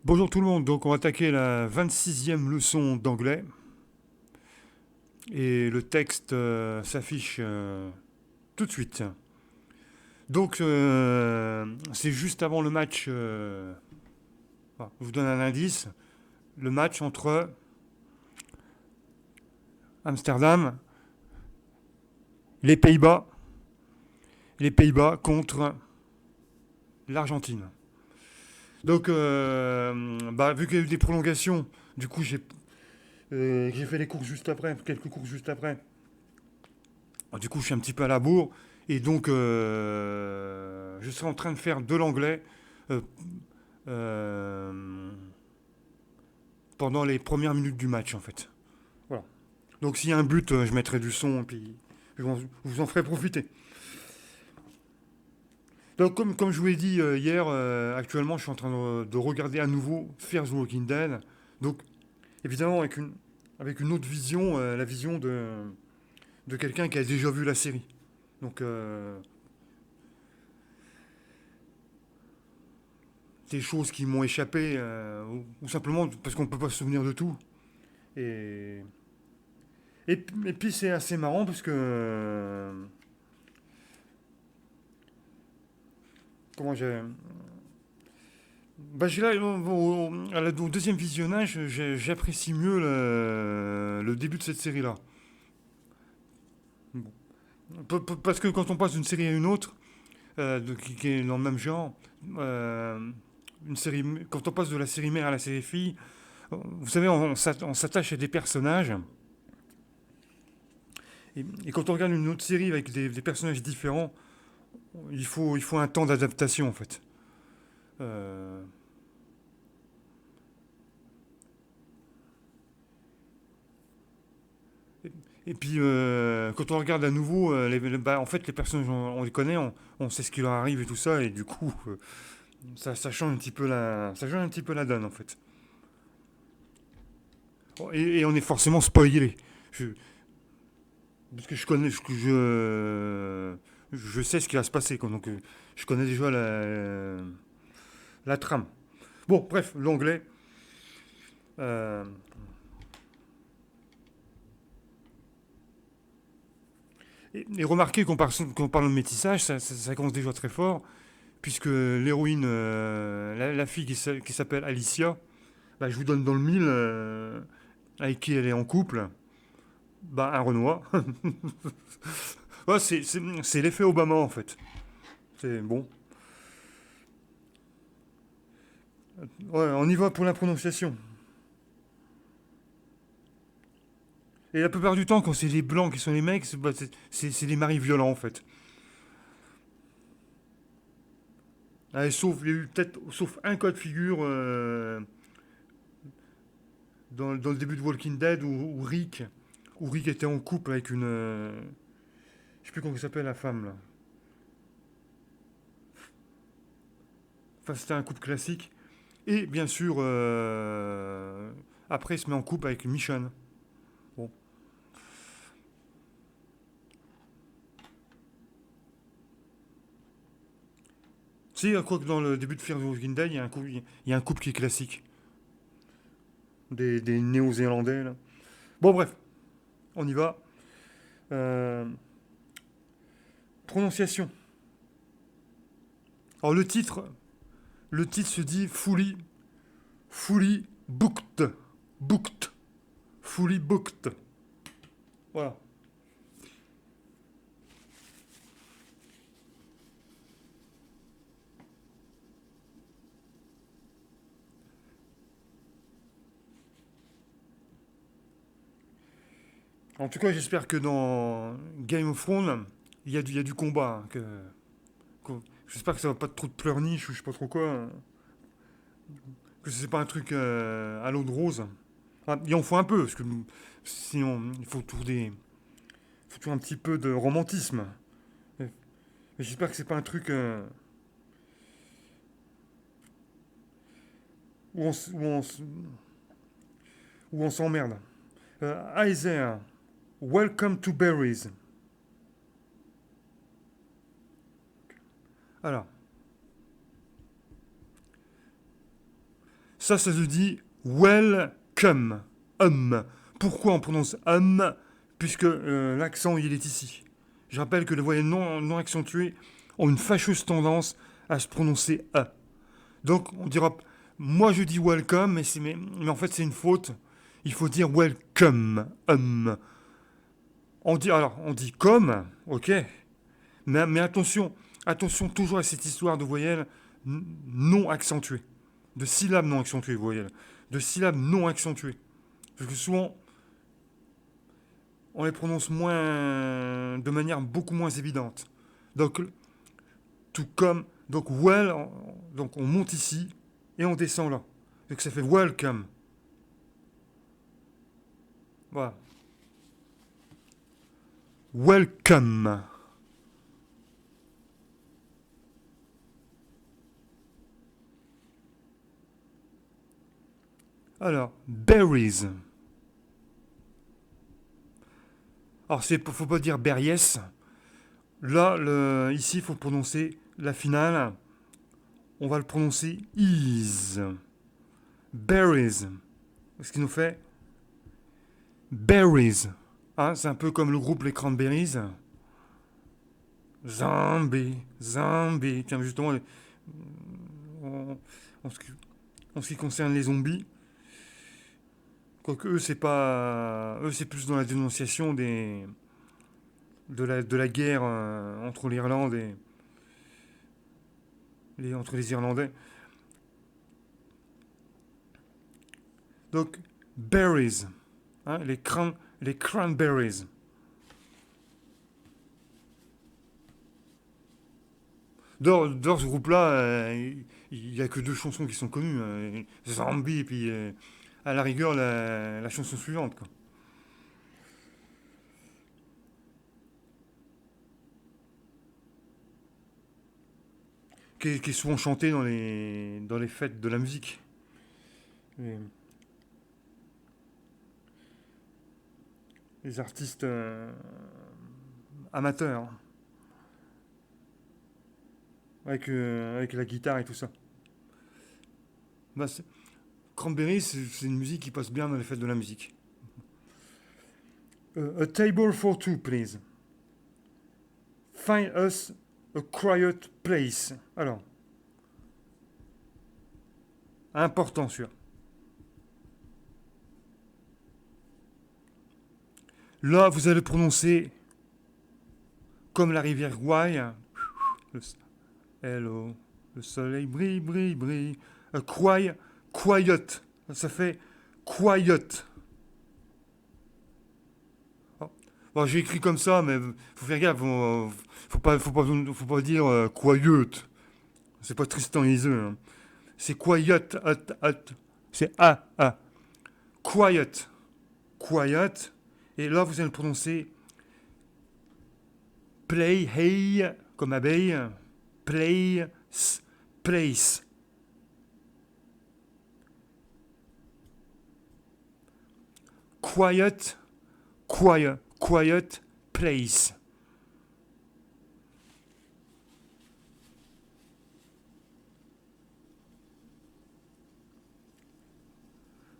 Bonjour tout le monde, donc on va attaquer la 26e leçon d'anglais et le texte s'affiche tout de suite. Donc c'est juste avant le match, je vous donne un indice, le match entre Amsterdam, les Pays-Bas, les Pays-Bas contre l'Argentine. Donc vu qu'il y a eu des prolongations, du coup j'ai fait les courses juste après, quelques courses juste après. Du coup, je suis un petit peu à la bourre. Et donc, je serai en train de faire de l'anglais euh, euh, pendant les premières minutes du match, en fait. Voilà. Donc, s'il y a un but, je mettrai du son et puis vous en ferai profiter. Donc, comme je vous l'ai dit hier, actuellement, je suis en train de regarder à nouveau Fear the Walking Dead. Donc, évidemment, avec une autre vision, la vision de quelqu'un qui a déjà vu la série. Donc, des choses qui m'ont échappé, ou simplement parce qu'on ne peut pas se souvenir de tout. Et, et puis c'est assez marrant parce que... comment j'ai... Là, au deuxième visionnage, j'apprécie mieux le début de cette série-là. Bon. Parce que quand on passe d'une série à une autre, qui est dans le même genre, euh, une série, quand on passe de la série mère à la série fille, vous savez, on s'attache à des personnages. Et quand on regarde une autre série avec des personnages différents, il faut un temps d'adaptation en fait. Euh, et puis quand on regarde à nouveau, en fait les personnages on les connaît, on sait ce qui leur arrive et tout ça, et du coup ça change un petit peu ça change un petit peu la donne en fait. Et on est forcément spoilé. Je, parce que je connais, je sais ce qui va se passer, quoi, donc je connais déjà la trame. Bon, bref, l'anglais. Euh, et remarquez qu'on parle de métissage, ça commence déjà très fort, puisque l'héroïne, la fille qui s'appelle Alicia, bah, je vous donne dans le mille, avec qui elle est en couple, bah, un Renoir. Ouais, c'est l'effet Obama en fait. C'est bon. Ouais, on y va pour la prononciation. Et la plupart du temps, quand c'est les blancs qui sont les mecs, c'est des maris violents en fait. Ah, il y a eu peut-être, sauf un cas de figure dans le début de Walking Dead où Rick était en couple avec une, je sais plus comment s'appelle la femme là. Enfin, c'était un couple classique. Et bien sûr, après, il se met en couple avec Michonne. Bon. Tu sais, quoi que dans le début de Fear the Walking Dead, il y a un couple qui est classique. Des Néo-Zélandais, là. Bon, bref, on y va. Euh, prononciation. Alors, le titre se dit fully booked. Booked. Fully booked. Voilà. En tout cas, j'espère que dans Game of Thrones, il y a du combat. J'espère que ça va pas trop de pleurniche ou je sais pas trop quoi. Que c'est pas un truc à l'eau de rose. Ah, il en faut un peu, parce que sinon, faut toujours un petit peu de romantisme. Mais j'espère que c'est pas un truc où on s'emmerde. Hi there, welcome to Berries. Alors, Ça se dit welcome. Pourquoi on prononce puisque l'accent il est ici. Je rappelle que les voyelles non accentuées ont une fâcheuse tendance à se prononcer a. Donc on dira, moi je dis welcome, mais en fait c'est une faute. Il faut dire welcome. On dit comme, ok, mais attention toujours à cette histoire de voyelles non accentuées, de syllabes non accentuées, voyelles, de syllabes non accentuées. Parce que souvent, on les prononce de manière beaucoup moins évidente. Donc, tout comme, donc donc on monte ici et on descend là. Donc ça fait welcome. Voilà. Welcome. Alors, berries. Alors, faut pas dire berries. Là, ici, il faut prononcer la finale. On va le prononcer is. Berries. Ce qui nous fait berries. Hein, c'est un peu comme le groupe Les Cranberries. Zombie. Tiens, justement, en, en ce qui, en ce qui concerne les zombies, quoique eux, c'est pas. Eux, c'est plus dans la dénonciation de la guerre entre l'Irlande entre les Irlandais. Donc, berries. Hein, les cranberries. Dans ce groupe-là, il n'y a que deux chansons qui sont connues. Zombie et puis, à la rigueur, la chanson suivante. Quoi. Qui est souvent chantée dans les fêtes de la musique. Les, les artistes amateurs. Avec la guitare et tout ça. Bah, Cranberry, c'est une musique qui passe bien dans les fêtes de la musique. A table for two, please. Find us a quiet place. Alors, important sûr. Là, vous allez prononcer comme la rivière Wye. Hello, le soleil brille. Quiet. Ça fait quiet. Oh. Bon, j'ai écrit comme ça, mais faut faire gaffe. Faut pas dire quiet. C'est pas Tristan Iseux. Hein. C'est quiet. C'est A. Quiet. Quiet. Et là, vous allez le prononcer play, hey, comme abeille. Place. Quiet place.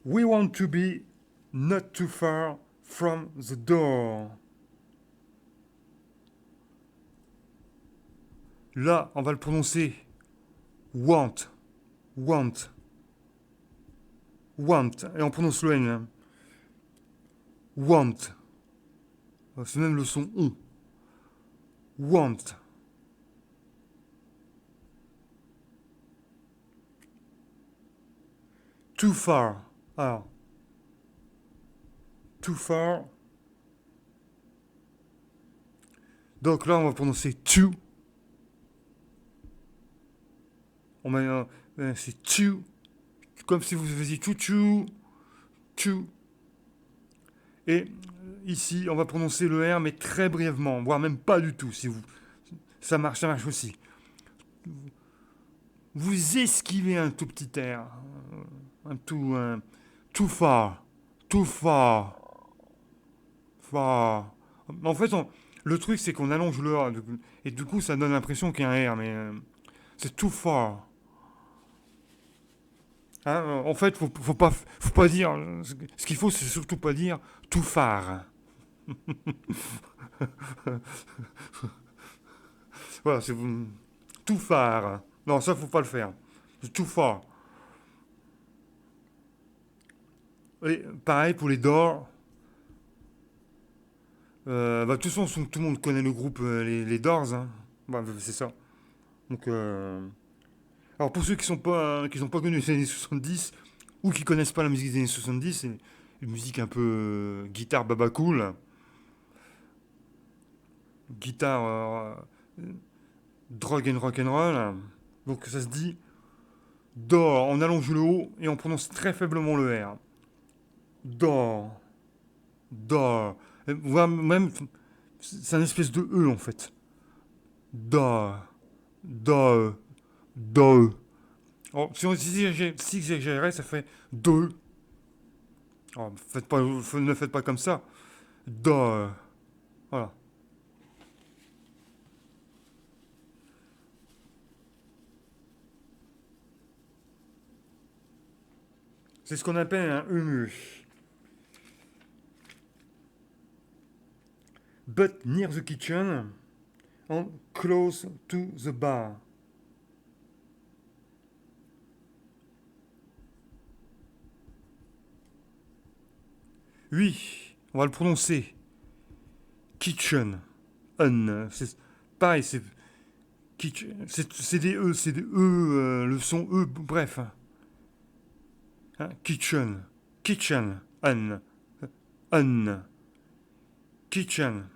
We want to be not too far from the door. Là, on va le prononcer want. Et on prononce le N. Hein. Want. C'est même le son on. Want. Too far. Alors. Too far. Donc là, on va prononcer too. C'est too. Comme si vous faisiez too. Et ici, on va prononcer le R, mais très brièvement, voire même pas du tout. Si vous, ça marche aussi. Vous esquivez un tout petit R, too far. En fait, le truc, c'est qu'on allonge le A, et du coup, ça donne l'impression qu'il y a un R, mais c'est too far. Hein, en fait, faut pas dire. Ce qu'il faut, c'est surtout pas dire tout phare. Voilà, c'est tout phare. Non, ça, faut pas le faire. C'est tout fort. Et pareil pour les Doors. Bah, de toute façon, tout le monde connaît le groupe les Doors. Hein. Bah, c'est ça. Donc, alors pour ceux qui sont pas connus les années 70 ou qui connaissent pas la musique des années 70, c'est une musique un peu guitare baba cool, guitare drug and rock and roll. Donc ça se dit do, on allonge le haut et on prononce très faiblement le R. Do, do. Même, c'est un espèce de E en fait. Do, do, do. Alors, si j'exagérais, ça fait do. Oh, ne faites pas comme ça. Do. Voilà. C'est ce qu'on appelle un EMU. But near the kitchen and close to the bar. Oui, on va le prononcer. Kitchen. C'est pareil, c'est des E, le son E, bref. Hein, kitchen. Kitchen. Un. Kitchen.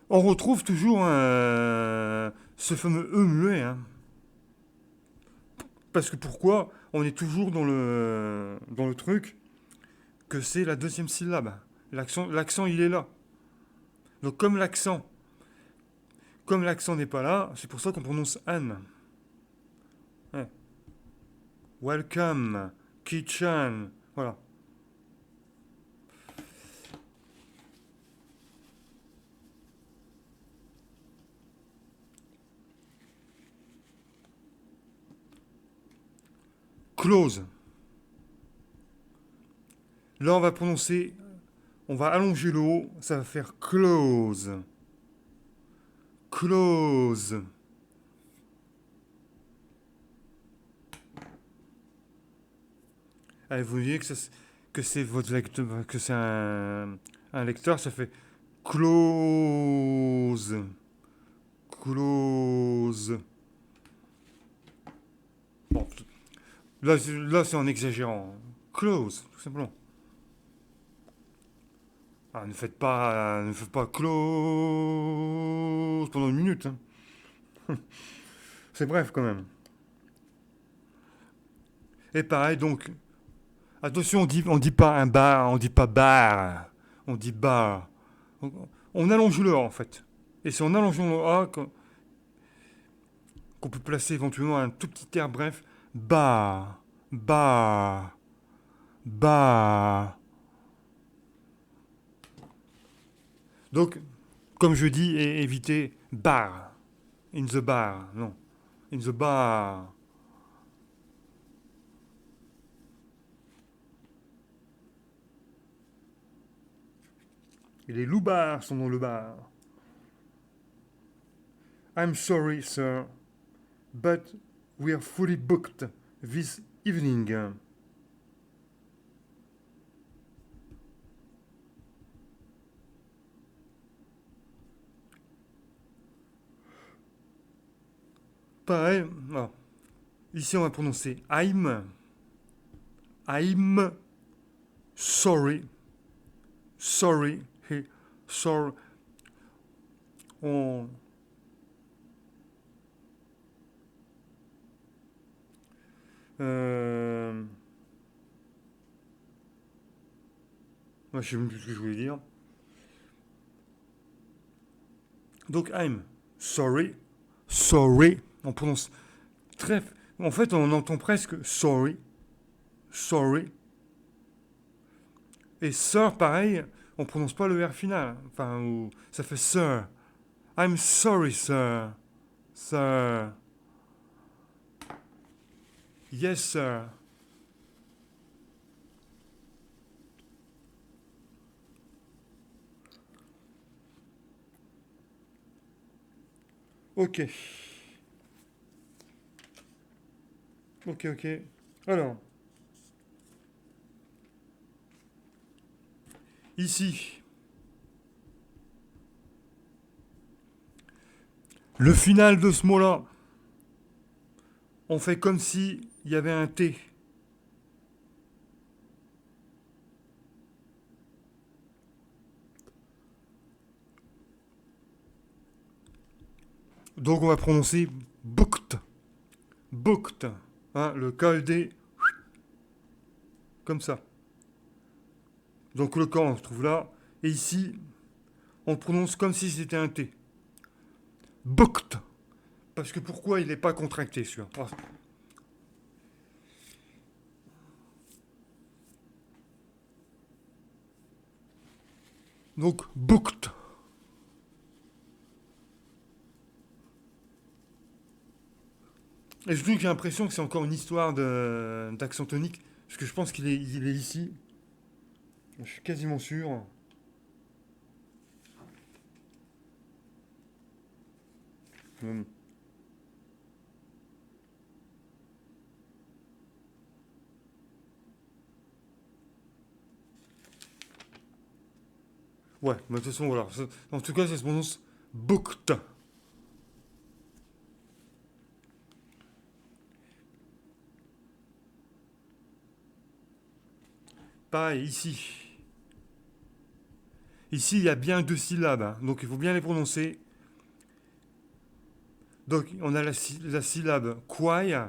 On retrouve toujours ce fameux E muet. Hein. Parce que pourquoi on est toujours dans le truc que c'est la deuxième syllabe. L'accent, il est là. Donc comme l'accent n'est pas là, c'est pour ça qu'on prononce an. Ouais. Welcome, kitchen, voilà. Close. Là, on va allonger le haut, ça va faire close. Close. Allez, vous voyez que c'est votre lecteur, que c'est un lecteur, ça fait close. Close. Bon, là c'est en exagérant. Close, tout simplement. Ah, ne faites pas close pendant une minute. Hein. C'est bref quand même. Et pareil, donc, attention, on dit pas un bar, on dit pas bar, on dit bar. On allonge le A en fait. Et c'est en allongeant le A qu'on peut placer éventuellement un tout petit air bref. Bar, bar, bar. Donc, comme je dis, évitez bar. In the bar. Non. In the bar. Et les loupards sont dans le bar. I'm sorry, sir, but we are fully booked this evening. Pareil, non. Ici on va prononcer I'm sorry. Sorry. Hey, sorry. On, euh, moi, je sais même plus ce que je voulais dire. Donc I'm sorry. Sorry. On prononce très. En fait, on entend presque sorry. Sorry. Et sir, pareil, on prononce pas le R final. Enfin, ça fait sir. I'm sorry, sir. Sir. Yes, sir. Ok. Ok, ok. Alors, ici, le final de ce mot-là, on fait comme si il y avait un T. Donc on va prononcer booked. Booked. Hein, le KED, comme ça. Donc le camp, on se trouve là. Et ici, on le prononce comme si c'était un T. Booked. Parce que pourquoi il n'est pas contracté, celui-là? Donc, booked. Et je dis que j'ai l'impression que c'est encore une histoire d'accent tonique. Parce que je pense qu'il est ici. Je suis quasiment sûr. Hum. Ouais, mais de toute façon, voilà. En tout cas, ça se prononce booked. Pareil, ici. Ici, il y a bien deux syllabes. Hein, donc, il faut bien les prononcer. Donc, on a la syllabe quai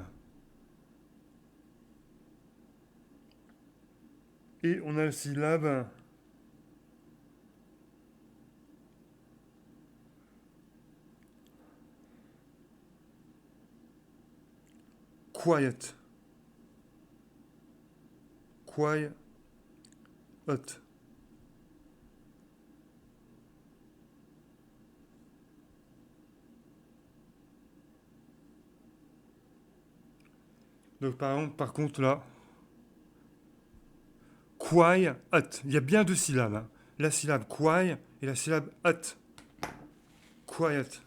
et on a la syllabe quiet. Quiet. Donc, par contre, là, quiet. Il y a bien deux syllabes. Hein. La syllabe quiet et la syllabe at. Quiet.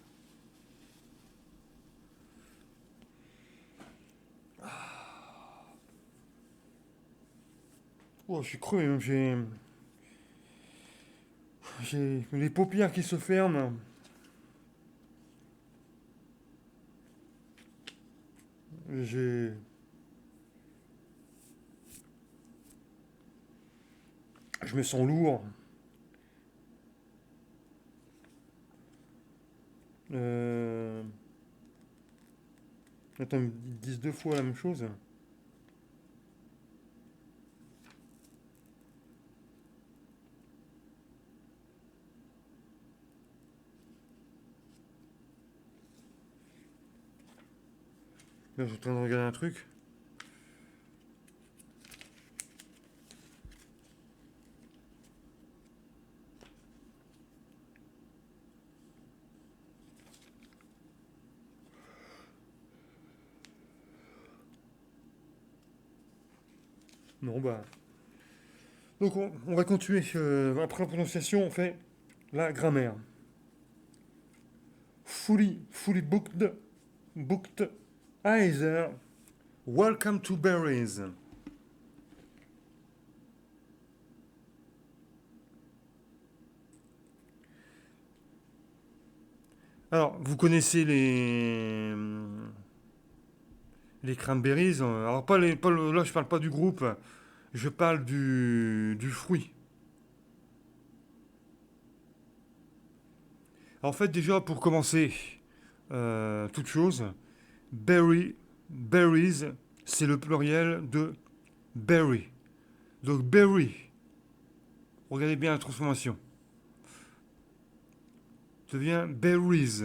Oh, je suis creux. Hein. J'ai les paupières qui se ferment. J'ai, je me sens lourd. Euh, Attends, ils me disent deux fois la même chose. Là, je suis en train de regarder un truc. Non, bah. Donc, on va continuer. Après la prononciation, on fait la grammaire. Fully booked, either. Welcome to Berries. Alors, vous connaissez les cranberries. Alors, là, je parle pas du groupe. Je parle du fruit. En fait, déjà, pour commencer, toute chose, berries, c'est le pluriel de berry. Donc, berry, regardez bien la transformation, devient berries.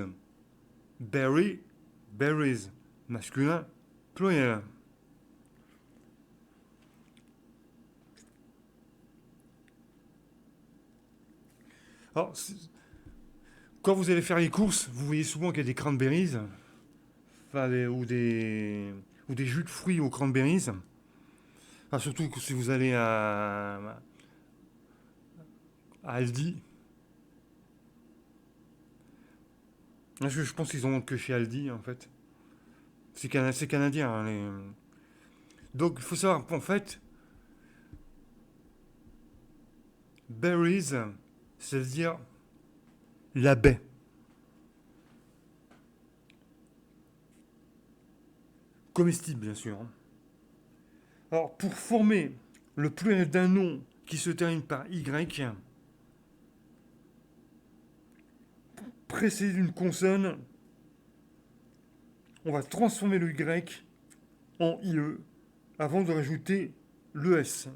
Berry, berries, masculin, pluriel. Alors, quand vous allez faire les courses, vous voyez souvent qu'il y a des cranberries, enfin, ou des jus de fruits aux cranberries. Enfin, surtout si vous allez à Aldi. Je pense qu'ils ont que chez Aldi, en fait. C'est canadien, hein, donc, il faut savoir, en fait, berries, c'est-à-dire la baie. Comestible, bien sûr, hein. Alors, pour former le pluriel d'un nom qui se termine par Y, précédé d'une consonne, on va transformer le Y en IE avant de rajouter le S.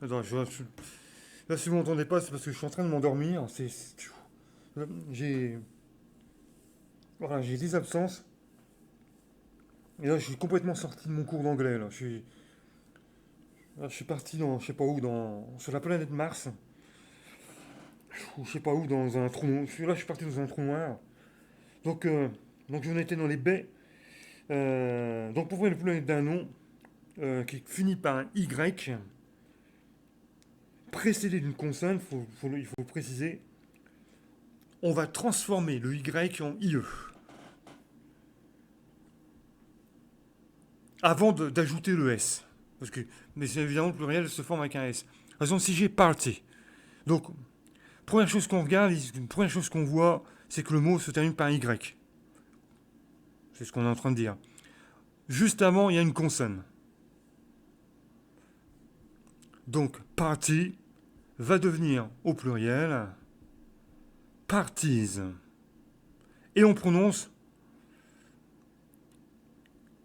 Attends, là, si vous m'entendez pas, c'est parce que je suis en train de m'endormir. J'ai voilà, j'ai des absences. Et là, je suis complètement sorti de mon cours d'anglais. Là, je suis parti dans, je sais pas où, sur la planète Mars. Ou je sais pas où, dans un trou noir. Là, je suis parti dans un trou noir. Donc, euh, donc j'en étais dans les baies. Donc, pour voir le pluriel d'un nom qui finit par un Y, précédé d'une consonne, il faut préciser, on va transformer le Y en IE. Avant d'ajouter le S. Mais évidemment, le pluriel se forme avec un S. Par exemple, si j'ai party, donc, première chose qu'on regarde, première chose qu'on voit, c'est que le mot se termine par un Y. C'est ce qu'on est en train de dire. Juste avant, il y a une consonne. Donc, party va devenir au pluriel parties. Et on prononce,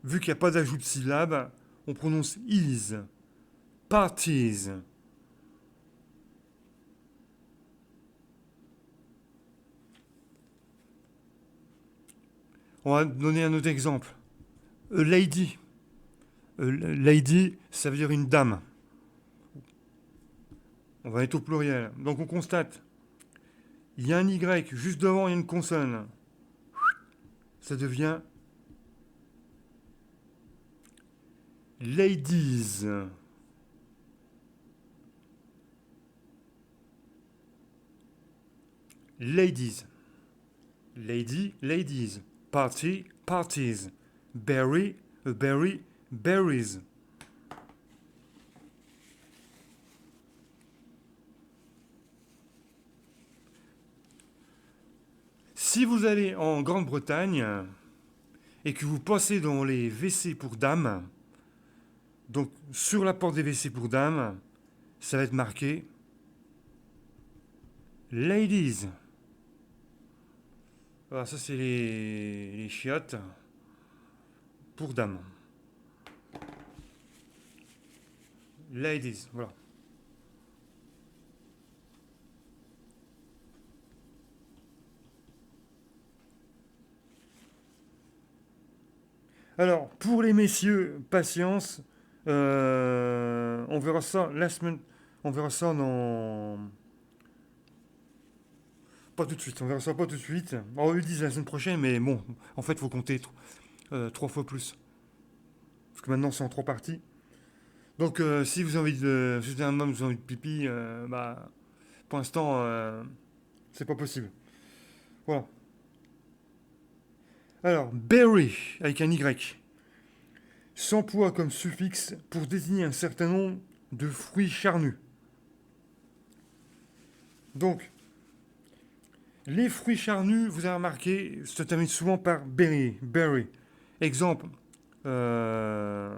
vu qu'il n'y a pas d'ajout de syllabe, on prononce is. Parties. On va donner un autre exemple. A lady. A lady, ça veut dire une dame. On va être au pluriel. Donc on constate, il y a un Y, juste devant il y a une consonne. Ça devient ladies. Ladies. Lady, ladies. Party, parties. Berry, a berry, berries. Si vous allez en Grande-Bretagne et que vous passez dans les WC pour dames, donc sur la porte des WC pour dames, ça va être marqué Ladies. Voilà, ça c'est les chiottes pour dames. Ladies, voilà. Alors, pour les messieurs, patience. On verra ça la semaine. On verra ça dans. Pas tout de suite. On verra ça pas tout de suite. On eux disent la semaine prochaine, mais bon, en fait, il faut compter 3 fois plus. Parce que maintenant, c'est en 3 parties. Donc, si vous avez envie de. Si vous êtes un homme, vous avez envie de pipi, bah, pour l'instant, c'est pas possible. Voilà. Alors, berry, avec un Y, s'emploie comme suffixe pour désigner un certain nombre de fruits charnus. Donc, les fruits charnus, vous avez remarqué, se terminent souvent par berry. Berry. Exemple, euh,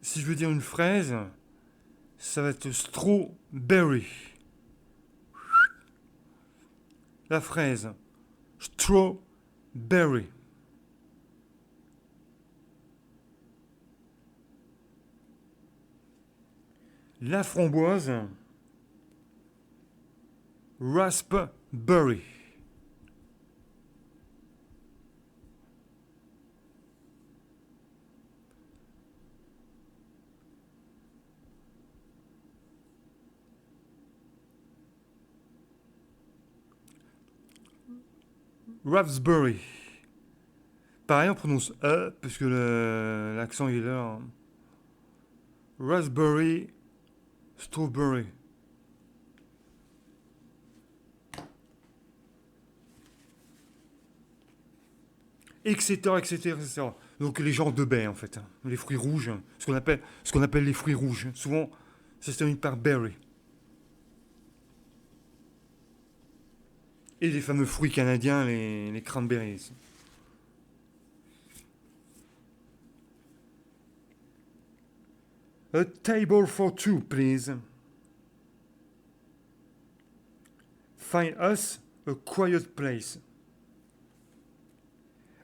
si je veux dire une fraise, ça va être strawberry. La fraise, strawberry. La framboise, raspberry. Raspberry. Pareil, on prononce E, parce que l'accent est là. Raspberry, strawberry. Etc., etc., etc. Donc les genres de baies, en fait. Les fruits rouges, ce qu'on appelle les fruits rouges. Souvent, ça se termine par berry. Et les fameux fruits canadiens, les cranberries. A table for two, please. Find us a quiet place.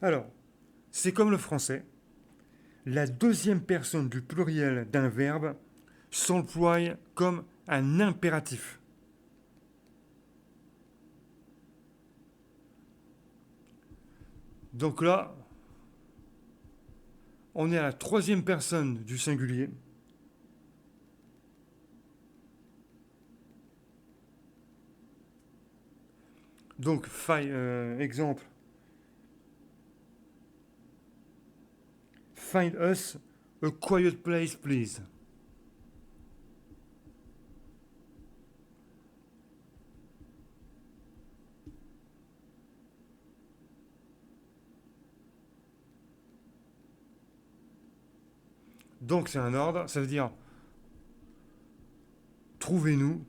Alors, c'est comme le français. La deuxième personne du pluriel d'un verbe s'emploie comme un impératif. Donc là, on est à la troisième personne du singulier. Donc, exemple. Find us a quiet place, please. Donc, c'est un ordre. Ça veut dire trouvez-nous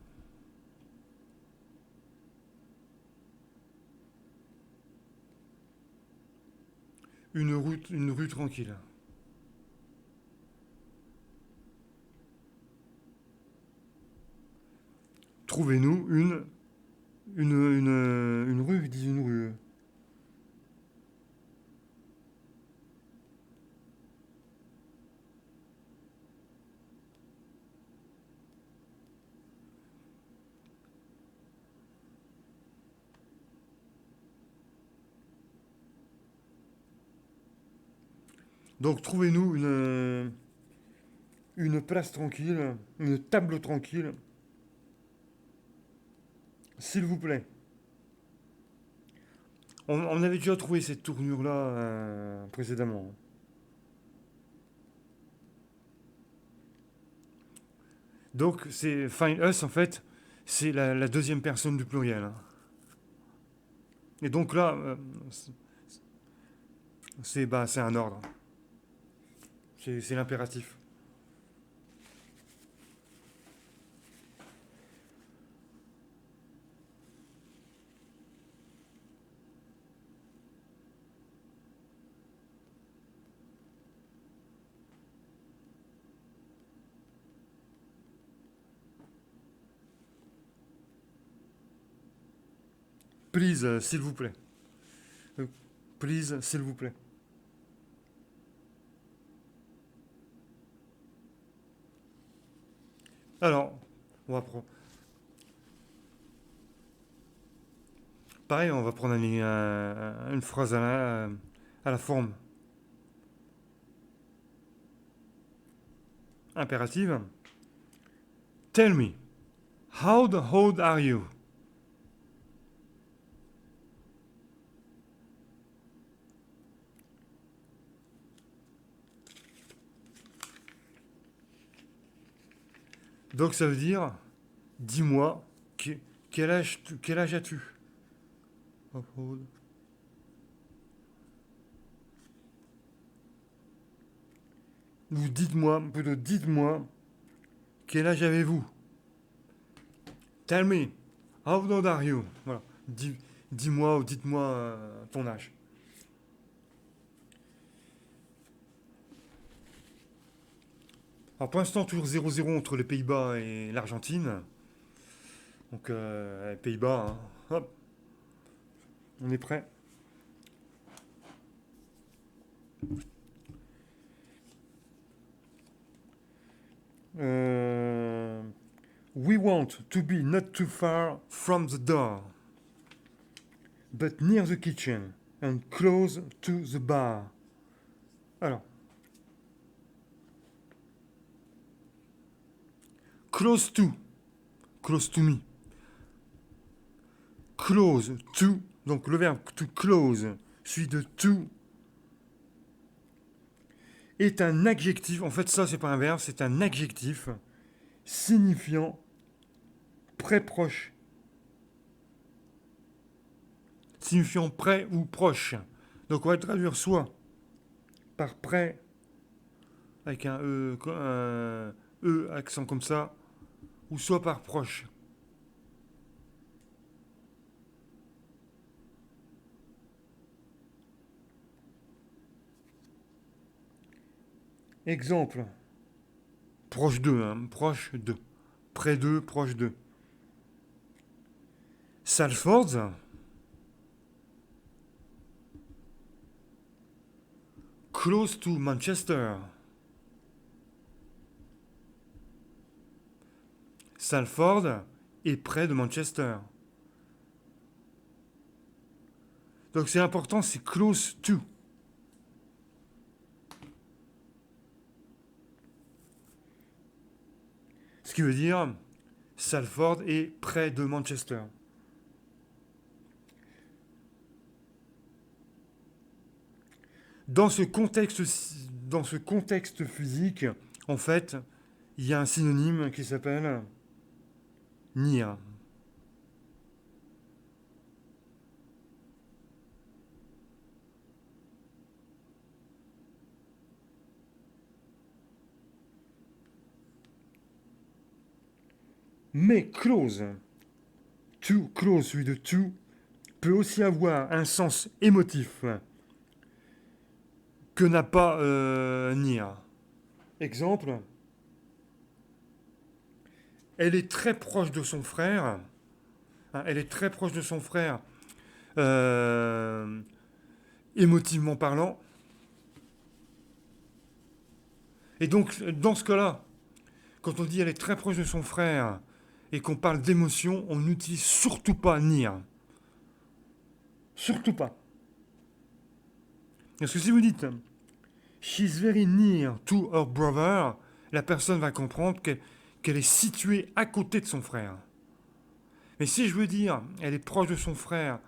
une rue tranquille. Trouvez-nous une rue, dis une rue. Donc, trouvez-nous une place tranquille, une table tranquille, s'il vous plaît. On avait déjà trouvé cette tournure-là précédemment. Donc, c'est find us, en fait, c'est la deuxième personne du pluriel. Hein. Et donc là, c'est un ordre. C'est l'impératif. Please, s'il vous plaît. Euh, Please, s'il vous plaît. Alors, on va prendre. Pareil, on va prendre une phrase à la forme impérative. Tell me, how old are you? Donc ça veut dire, dis-moi, quel âge as-tu? How old? Ou dites-moi, quel âge avez-vous? Tell me, how old are you? Voilà. Dis-moi ou dites-moi ton âge. Alors pour l'instant, toujours 0-0 entre les Pays-Bas et l'Argentine. Donc, les Pays-Bas, hein. Hop, on est prêt. Euh, we want to be not too far from the door, but near the kitchen and close to the bar. Alors, close to me. Close to, donc le verbe to close, suivi de to, est un adjectif. En fait, ça, c'est pas un verbe, c'est un adjectif signifiant près proche. Signifiant près ou proche. Donc, on va traduire soit par près, avec un E accent comme ça, ou soit par proche. Exemple. Proche de, hein, proche de. Près de, proche de. Salford, close to Manchester. Salford est près de Manchester. Donc c'est important, c'est close to. Ce qui veut dire Salford est près de Manchester. Dans ce contexte physique, en fait, il y a un synonyme qui s'appelle near. Mais close, too close, celui de too, peut aussi avoir un sens émotif que n'a pas near. Exemple, elle est très proche de son frère. Hein, elle est très proche de son frère, euh, émotivement parlant. Et donc, dans ce cas-là, quand on dit elle est très proche de son frère et qu'on parle d'émotion, on n'utilise surtout pas near. Surtout pas. Parce que si vous dites she's very near to her brother, la personne va comprendre qu'elle est située à côté de son frère. Mais si je veux dire elle est proche de son frère,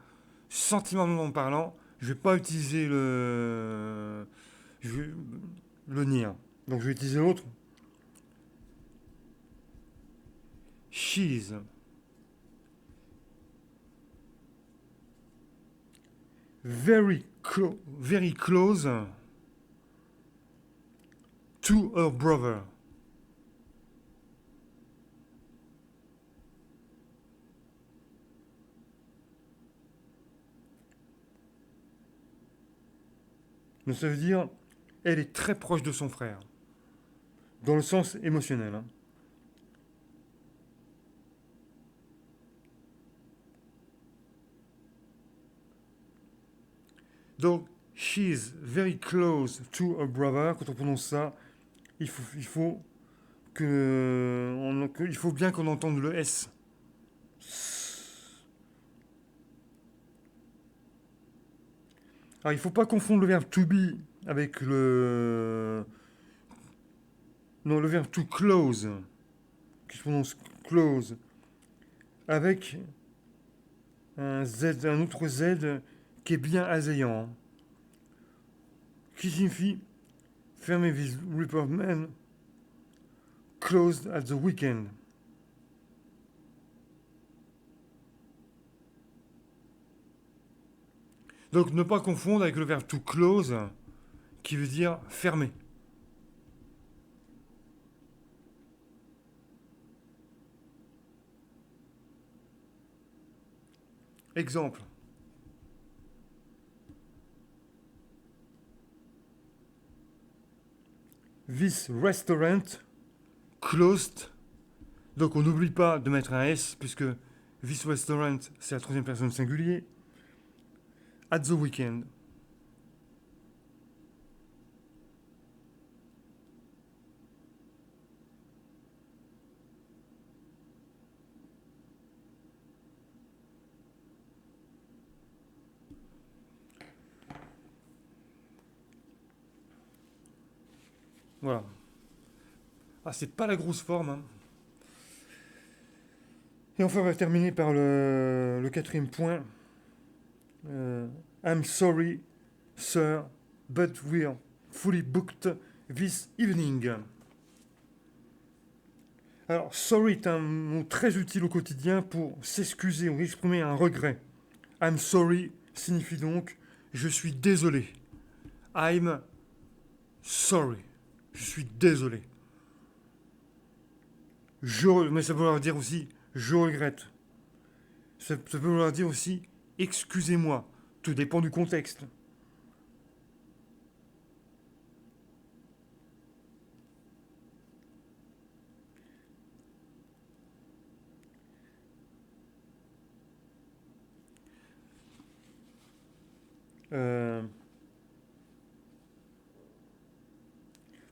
sentimentalement parlant, je ne vais pas utiliser le near. Donc je vais utiliser l'autre. She's very close to her brother. Donc ça veut dire elle est très proche de son frère, dans le sens émotionnel. Hein. Donc, she's very close to her brother, quand on prononce ça, il faut il faut bien qu'on entende le S. Alors, il ne faut pas confondre le verbe to be avec non, le verbe to close, qui se prononce close, avec un autre Z qui est bien assaillant, qui signifie fermer this report man closed at the weekend. Donc ne pas confondre avec le verbe to close qui veut dire fermer. Exemple. This restaurant closed. Donc on n'oublie pas de mettre un S puisque this restaurant c'est la troisième personne singulier. At the weekend. Voilà. Ah, c'est pas la grosse forme, hein. Et enfin, on va terminer par le quatrième point. Euh, I'm sorry, sir, but we're fully booked this evening. Alors, sorry est un mot très utile au quotidien pour s'excuser ou exprimer un regret. I'm sorry signifie donc je suis désolé. I'm sorry. Je suis désolé. Mais ça peut vouloir dire aussi je regrette. Ça peut vouloir dire aussi excusez-moi. Tout dépend du contexte. Euh,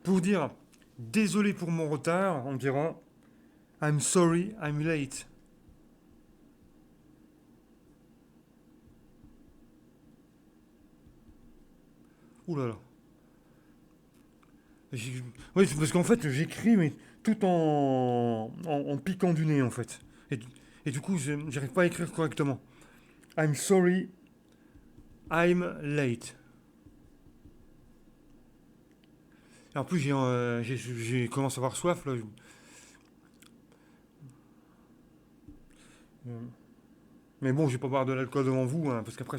pour dire désolé pour mon retard, on dira I'm sorry, I'm late. Ouh là là. Oui, parce qu'en fait, j'écris, mais tout en piquant du nez, en fait. Et, et du coup, j'arrive pas à écrire correctement. I'm sorry, I'm late. Et en plus, j'ai commencé à avoir soif, là. Mais bon, je vais pas boire de l'alcool devant vous, hein, parce qu'après,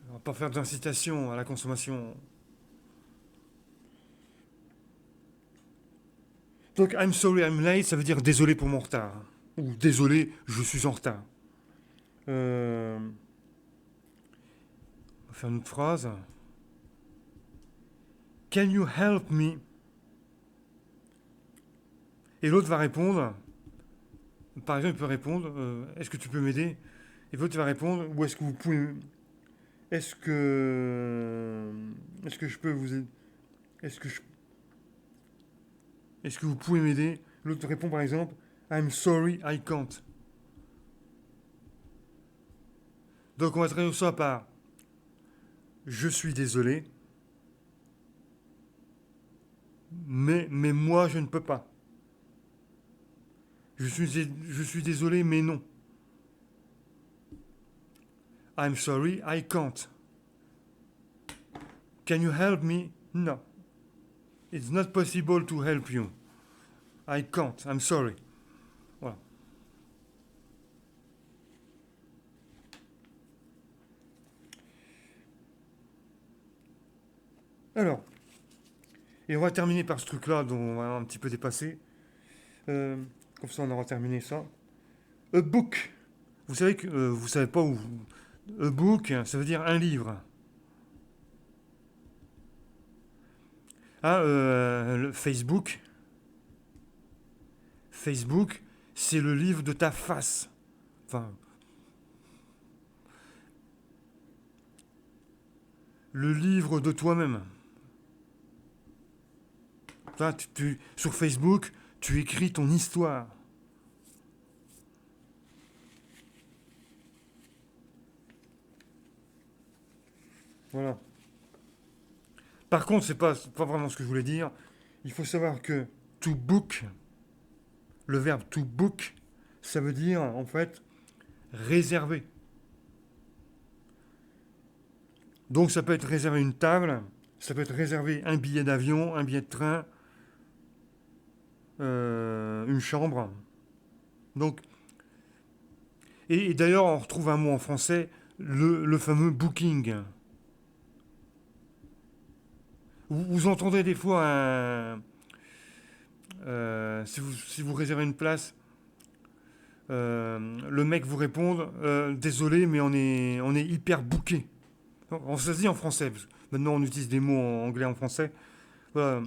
on va pas faire d'incitation à la consommation. Donc, I'm sorry, I'm late, ça veut dire désolé pour mon retard. Ou désolé, je suis en retard. On va faire une autre phrase. Can you help me? Et l'autre va répondre, par exemple, il peut répondre, est-ce que tu peux m'aider? Et l'autre va répondre, ou est-ce que vous pouvez, est-ce que, est-ce que je peux vous aider? Est-ce que je, est-ce que vous pouvez m'aider? L'autre répond par exemple, I'm sorry, I can't. Donc on va traduire ça par, je suis désolé, mais moi je ne peux pas. Je suis désolé, mais non. I'm sorry, I can't. Can you help me? No. It's not possible to help you. I can't. I'm sorry. Voilà. Alors, et on va terminer par ce truc-là dont on va un petit peu dépasser. Euh, Comme ça, on aura terminé ça. A book. Vous savez que vous savez pas où. A book, ça veut dire un livre. Ah, le Facebook. Facebook, c'est le livre de ta face. Enfin, le livre de toi-même. Enfin, sur Facebook, tu écris ton histoire. Voilà. Par contre, c'est pas vraiment ce que je voulais dire. Il faut savoir que to book, le verbe to book, ça veut dire en fait réserver. Donc ça peut être réserver une table, ça peut être réserver un billet d'avion, un billet de train, une chambre. Donc, et d'ailleurs, on retrouve un mot en français, le fameux booking. Vous entendez des fois si vous réservez une place, le mec vous répond désolé, mais on est hyper booké. On se dit en français, parce que maintenant on utilise des mots en anglais en français. Voilà.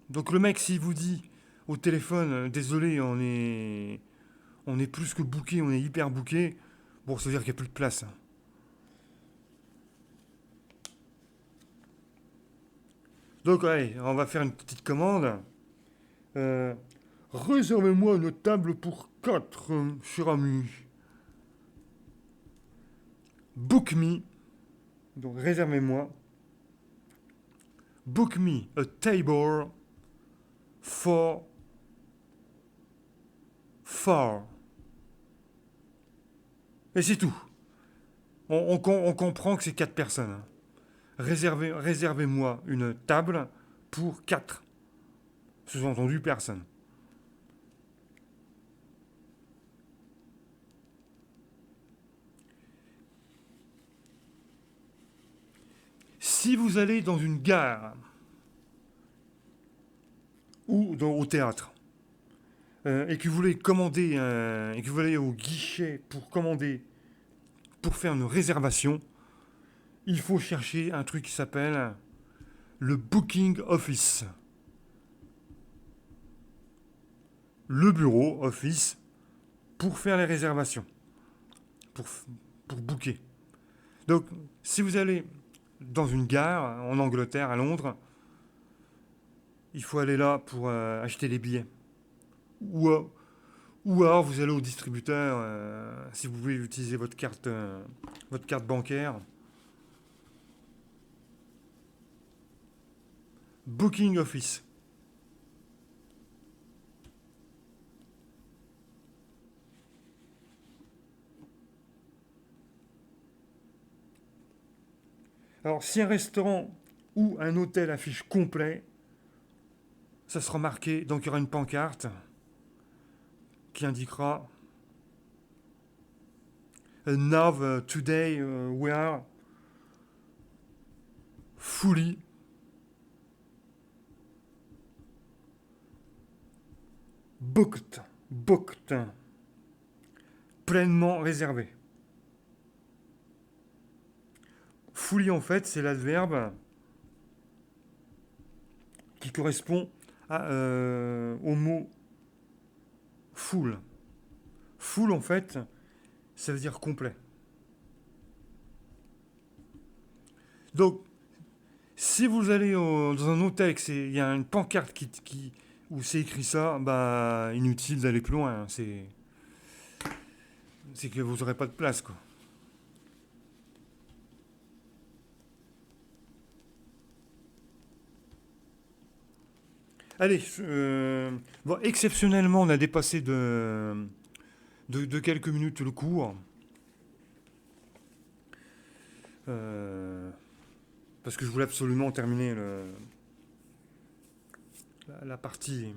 Donc le mec, s'il vous dit au téléphone désolé, on est plus que booké, on est hyper booké, bon, ça veut dire qu'il n'y a plus de place. Donc, allez, on va faire une petite commande. Euh, Réservez-moi une table pour 4, cher ami. Book me, donc réservez-moi, Book me a table for four. Et c'est tout. On comprend que c'est 4 personnes. Réservez-moi une table pour 4. Sous-entendu, personne. Si vous allez dans une gare ou au théâtre et que vous voulez commander et que vous allez au guichet pour commander, pour faire une réservation, il faut chercher un truc qui s'appelle le Booking Office. Le bureau office pour faire les réservations, pour, pour booker. Donc, si vous allez dans une gare en Angleterre, à Londres, il faut aller là pour acheter les billets. Ou, ou alors vous allez au distributeur, si vous voulez utiliser votre carte bancaire. Booking Office. Alors, si un restaurant ou un hôtel affiche complet, ça sera marqué, donc il y aura une pancarte qui indiquera Now, today, we are fully booked. Booked. Pleinement réservé. Fully, en fait, c'est l'adverbe qui correspond au mot full. Full, en fait, ça veut dire complet. Donc, si vous allez dans un hôtel, il y a une pancarte où c'est écrit ça, bah, inutile d'aller plus loin. Hein. C'est que vous n'aurez pas de place, quoi. Allez, bon, exceptionnellement, on a dépassé de quelques minutes le cours. Parce que je voulais absolument terminer la partie,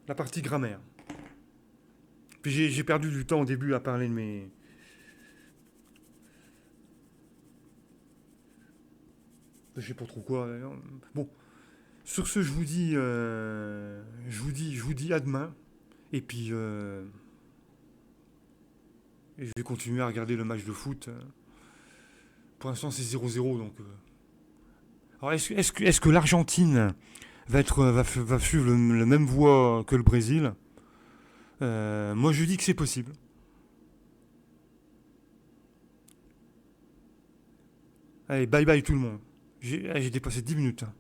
la partie grammaire. Puis j'ai perdu du temps au début à parler de mes... Je sais pas trop quoi. Bon, sur ce, je vous dis à demain. Et puis, et je vais continuer à regarder le match de foot. Pour l'instant, c'est 0-0, donc... Alors, est-ce que l'Argentine va suivre la même voie que le Brésil? Moi, je dis que c'est possible. Allez, bye bye tout le monde. J'ai dépassé 10 minutes. Hein.